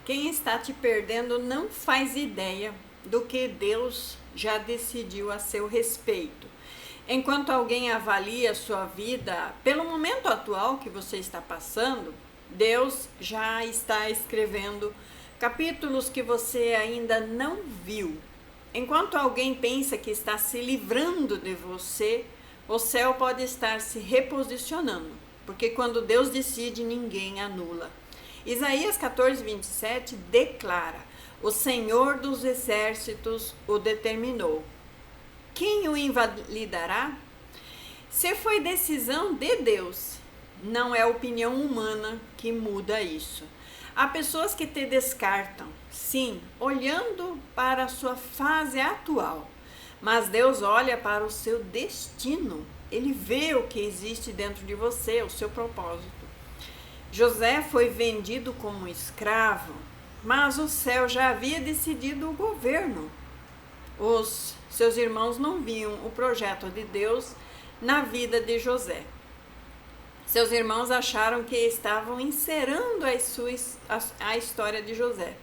Quem está te perdendo não faz ideia do que Deus já decidiu a seu respeito. Enquanto alguém avalia a sua vida pelo momento atual que você está passando, Deus já está escrevendo capítulos que você ainda não viu. Enquanto alguém pensa que está se livrando de você, o céu pode estar se reposicionando, porque quando Deus decide, ninguém anula. Isaías 14:27 declara: o Senhor dos exércitos o determinou. Quem o invalidará? Se foi decisão de Deus, não é opinião humana que muda isso. Há pessoas que te descartam, sim, olhando para a sua fase atual, mas Deus olha para o seu destino. Ele vê o que existe dentro de você, o seu propósito. José foi vendido como escravo, mas o céu já havia decidido o governo. Os seus irmãos não viam o projeto de Deus na vida de José. Seus irmãos acharam que estavam encerrando a história de José,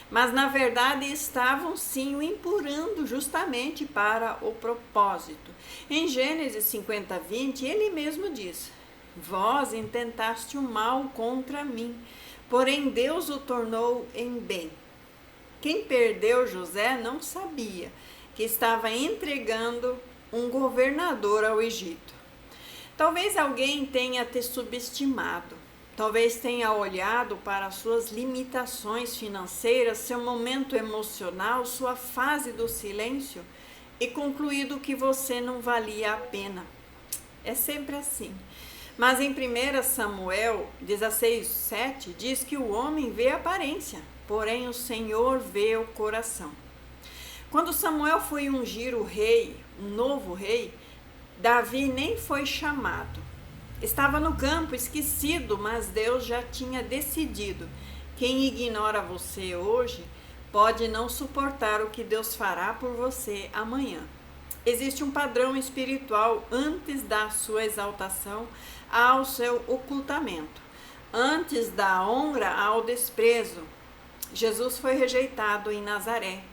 mas na verdade estavam sim o empurrando justamente para o propósito. Em Gênesis 50:20, ele mesmo diz: vós intentaste o mal contra mim, porém Deus o tornou em bem. Quem perdeu José não sabia que estava entregando um governador ao Egito. Talvez alguém tenha te subestimado, talvez tenha olhado para suas limitações financeiras, seu momento emocional, sua fase do silêncio e concluído que você não valia a pena. É sempre assim. Mas em 1 Samuel 16:7 diz que o homem vê a aparência, porém o Senhor vê o coração. Quando Samuel foi ungir o rei, um novo rei, Davi nem foi chamado. Estava no campo, esquecido, mas Deus já tinha decidido. Quem ignora você hoje pode não suportar o que Deus fará por você amanhã. Existe um padrão espiritual antes da sua exaltação ao seu ocultamento, antes da honra ao desprezo. Jesus foi rejeitado em Nazaré.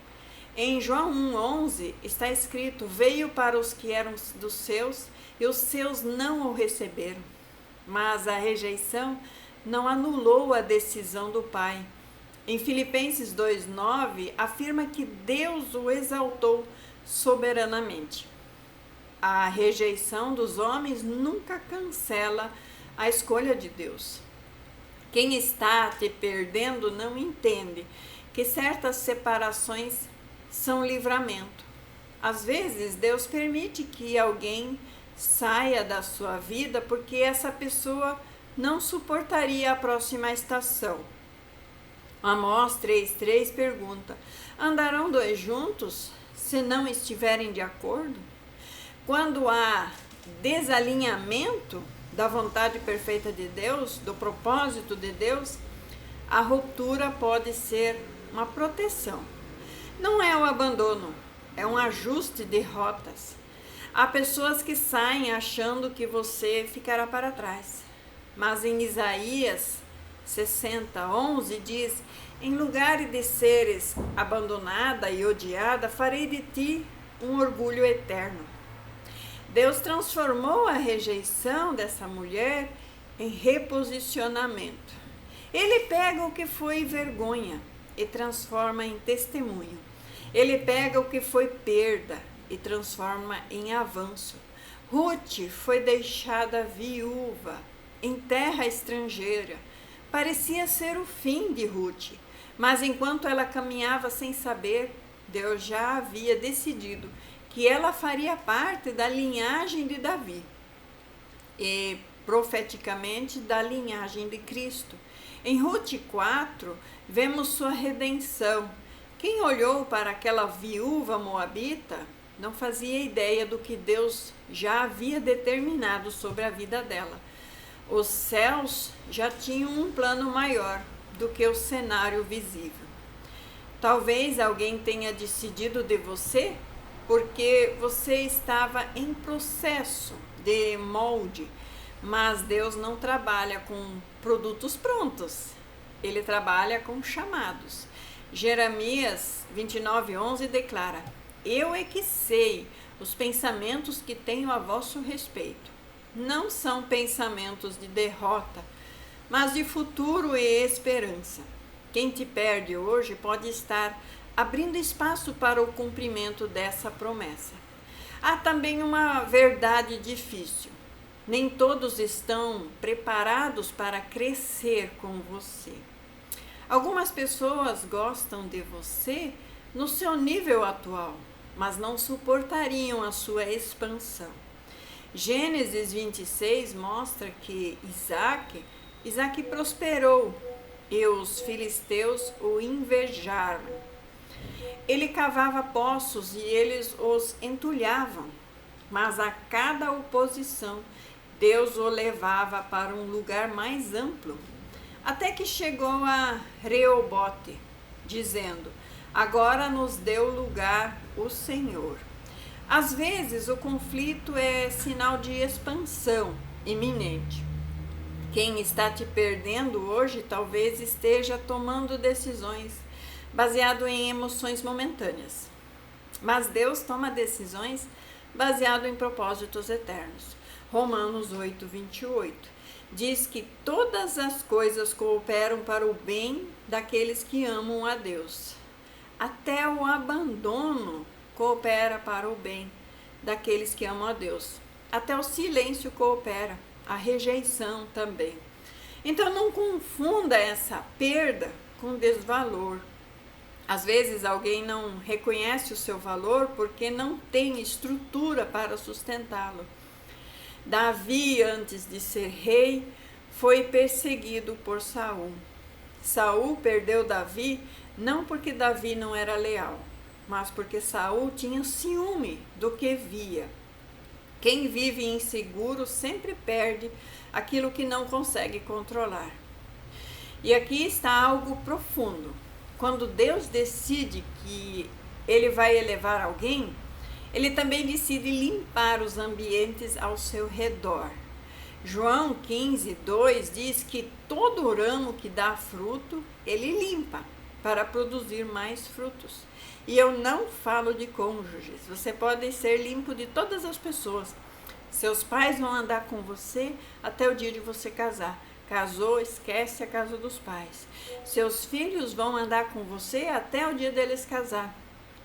Em João 1:11 está escrito: veio para os que eram dos seus e os seus não o receberam. Mas a rejeição não anulou a decisão do Pai. Em Filipenses 2:9 afirma que Deus o exaltou soberanamente. A rejeição dos homens nunca cancela a escolha de Deus. Quem está te perdendo não entende que certas separações são livramento. Às vezes Deus permite que alguém saia da sua vida porque essa pessoa não suportaria a próxima estação. Amós 3:3 pergunta: andarão dois juntos se não estiverem de acordo? Quando há desalinhamento da vontade perfeita de Deus, do propósito de Deus, a ruptura pode ser uma proteção. Não é o abandono, é um ajuste de rotas. Há pessoas que saem achando que você ficará para trás. Mas em Isaías 60:11 diz: em lugar de seres abandonada e odiada, farei de ti um orgulho eterno. Deus transformou a rejeição dessa mulher em reposicionamento. Ele pega o que foi vergonha e transforma em testemunho. Ele pega o que foi perda e transforma em avanço. Ruth foi deixada viúva em terra estrangeira. Parecia ser o fim de Ruth, mas enquanto ela caminhava sem saber, Deus já havia decidido que ela faria parte da linhagem de Davi e profeticamente da linhagem de Cristo. Em Ruth 4, vemos sua redenção. Quem olhou para aquela viúva moabita não fazia ideia do que Deus já havia determinado sobre a vida dela. Os céus já tinham um plano maior do que o cenário visível. Talvez alguém tenha decidido de você porque você estava em processo de molde, mas Deus não trabalha com produtos prontos. ele trabalha com chamados. Jeremias 29:11 declara: eu é que sei os pensamentos que tenho a vosso respeito. Não são pensamentos de derrota, mas de futuro e esperança. Quem te perde hoje pode estar abrindo espaço para o cumprimento dessa promessa. Há também uma verdade difícil. Nem todos estão preparados para crescer com você. Algumas pessoas gostam de você no seu nível atual, mas não suportariam a sua expansão. Gênesis 26 mostra que Isaac prosperou e os filisteus o invejaram. Ele cavava poços e eles os entulhavam, mas a cada oposição Deus o levava para um lugar mais amplo, até que chegou a Reobote, dizendo: agora nos deu lugar o Senhor. Às vezes o conflito é sinal de expansão iminente. Quem está te perdendo hoje talvez esteja tomando decisões baseado em emoções momentâneas. Mas Deus toma decisões baseado em propósitos eternos. Romanos 8:28 diz que todas as coisas cooperam para o bem daqueles que amam a Deus. Até o abandono coopera para o bem daqueles que amam a Deus. Até o silêncio coopera, a rejeição também. Então não confunda essa perda com desvalor. Às vezes alguém não reconhece o seu valor porque não tem estrutura para sustentá-lo. Davi, antes de ser rei, foi perseguido por Saul. Saul perdeu Davi não porque Davi não era leal, mas porque Saul tinha ciúme do que via. Quem vive inseguro sempre perde aquilo que não consegue controlar. E aqui está algo profundo. Quando Deus decide que ele vai elevar alguém, ele também decide limpar os ambientes ao seu redor. João 15:2 diz que todo ramo que dá fruto, ele limpa para produzir mais frutos. E eu não falo de cônjuges. Você pode ser limpo de todas as pessoas. Seus pais vão andar com você até o dia de você casar. Casou, esquece a casa dos pais. Seus filhos vão andar com você até o dia deles casar.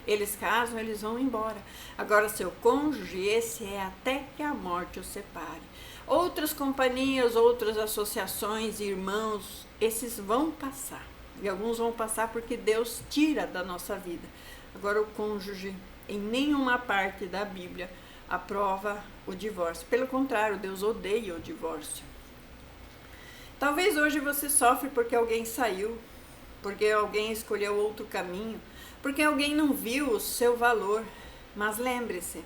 Eles casam, eles vão embora. Agora, seu cônjuge, esse é até que a morte o separe. Outras companhias, outras associações, irmãos, esses vão passar. E alguns vão passar porque Deus tira da nossa vida. Agora, o cônjuge, em nenhuma parte da Bíblia, aprova o divórcio. Pelo contrário, Deus odeia o divórcio. Talvez hoje você sofre porque alguém saiu, porque alguém escolheu outro caminho, porque alguém não viu o seu valor. Mas lembre-se,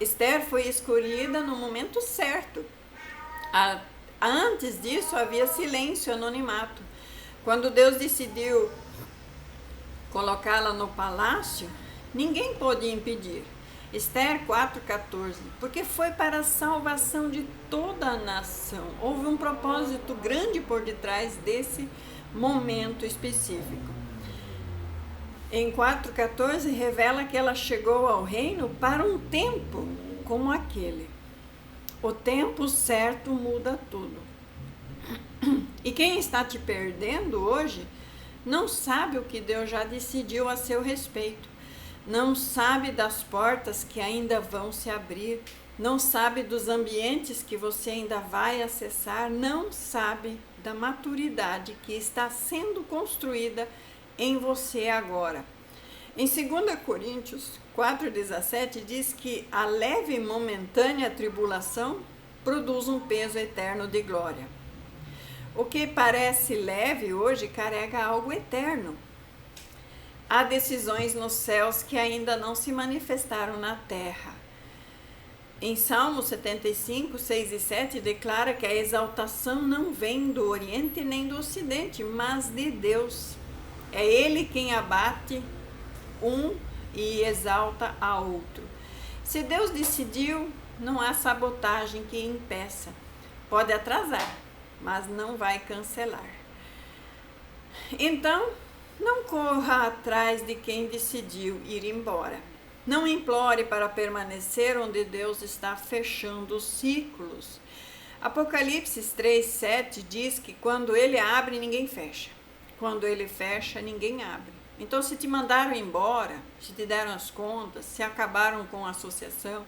Esther foi escolhida no momento certo. Antes disso havia silêncio, anonimato. Quando Deus decidiu colocá-la no palácio, ninguém pôde impedir. Esther 4:14, porque foi para a salvação de toda a nação. Houve um propósito grande por detrás desse momento específico. Em 4:14 revela que ela chegou ao reino para um tempo como aquele. O tempo certo muda tudo. E quem está te perdendo hoje não sabe o que Deus já decidiu a seu respeito. Não sabe das portas que ainda vão se abrir, não sabe dos ambientes que você ainda vai acessar, não sabe da maturidade que está sendo construída em você agora. Em 2 Coríntios 4:17 diz que a leve e momentânea tribulação produz um peso eterno de glória. O que parece leve hoje carrega algo eterno. Há decisões nos céus que ainda não se manifestaram na terra. Em Salmo 75, 6 e 7, declara que a exaltação não vem do Oriente nem do Ocidente, mas de Deus. É Ele quem abate um e exalta a outro. Se Deus decidiu, não há sabotagem que impeça. Pode atrasar, mas não vai cancelar. Então, não corra atrás de quem decidiu ir embora. Não implore para permanecer onde Deus está fechando os ciclos. Apocalipse 3:7 diz que quando ele abre, ninguém fecha. Quando ele fecha, ninguém abre. Então, se te mandaram embora, se te deram as contas, se acabaram com a associação,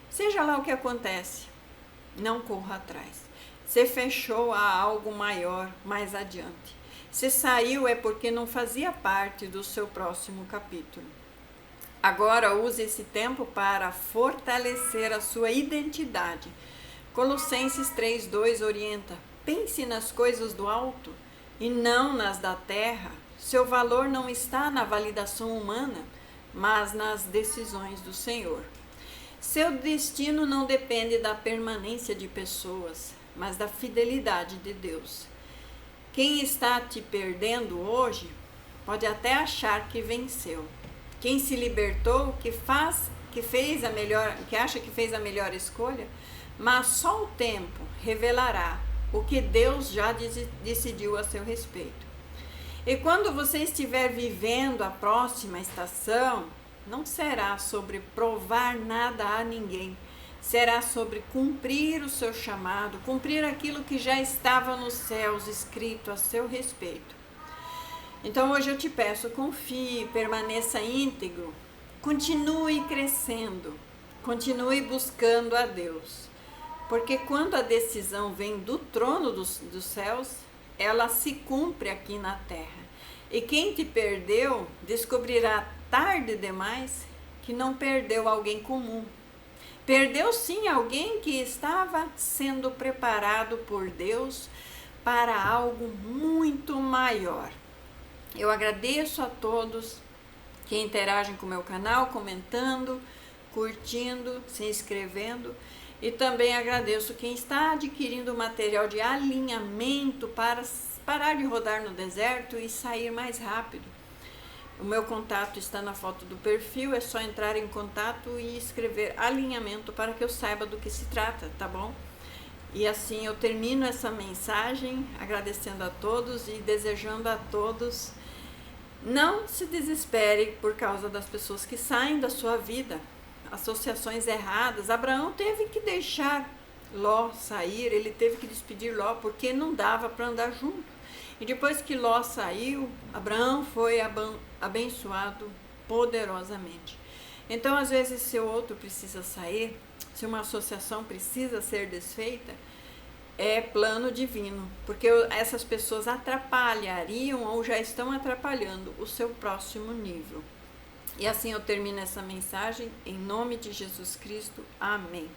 seja lá o que acontece, não corra atrás. Você fechou a algo maior mais adiante. Se saiu é porque não fazia parte do seu próximo capítulo. Agora use esse tempo para fortalecer a sua identidade. Colossenses 3:2 orienta: pense nas coisas do alto e não nas da terra. Seu valor não está na validação humana, mas nas decisões do Senhor. Seu destino não depende da permanência de pessoas, mas da fidelidade de Deus. Quem está te perdendo hoje pode até achar que venceu. Quem se libertou, que acha que fez a melhor escolha, mas só o tempo revelará o que Deus já decidiu a seu respeito. E quando você estiver vivendo a próxima estação, não será sobre provar nada a ninguém, será sobre cumprir o seu chamado, cumprir aquilo que já estava nos céus escrito a seu respeito. Então hoje eu te peço, confie, permaneça íntegro, continue crescendo, continue buscando a Deus. Porque quando a decisão vem do trono dos céus, ela se cumpre aqui na terra. E quem te perdeu descobrirá tarde demais que não perdeu alguém comum. Perdeu sim alguém que estava sendo preparado por Deus para algo muito maior. Eu agradeço a todos que interagem com o meu canal, comentando, curtindo, se inscrevendo. E também agradeço quem está adquirindo material de alinhamento para parar de rodar no deserto e sair mais rápido. O meu contato está na foto do perfil, é só entrar em contato e escrever alinhamento para que eu saiba do que se trata, tá bom? E assim eu termino essa mensagem agradecendo a todos e desejando a todos: não se desespere por causa das pessoas que saem da sua vida, associações erradas. Abraão teve que deixar Ló sair, ele teve que despedir Ló porque não dava para andar junto. E depois que Ló saiu, Abraão foi abençoado poderosamente. Então, às vezes, se o outro precisa sair, se uma associação precisa ser desfeita, é plano divino, porque essas pessoas atrapalhariam ou já estão atrapalhando o seu próximo nível. E assim eu termino essa mensagem, em nome de Jesus Cristo. Amém.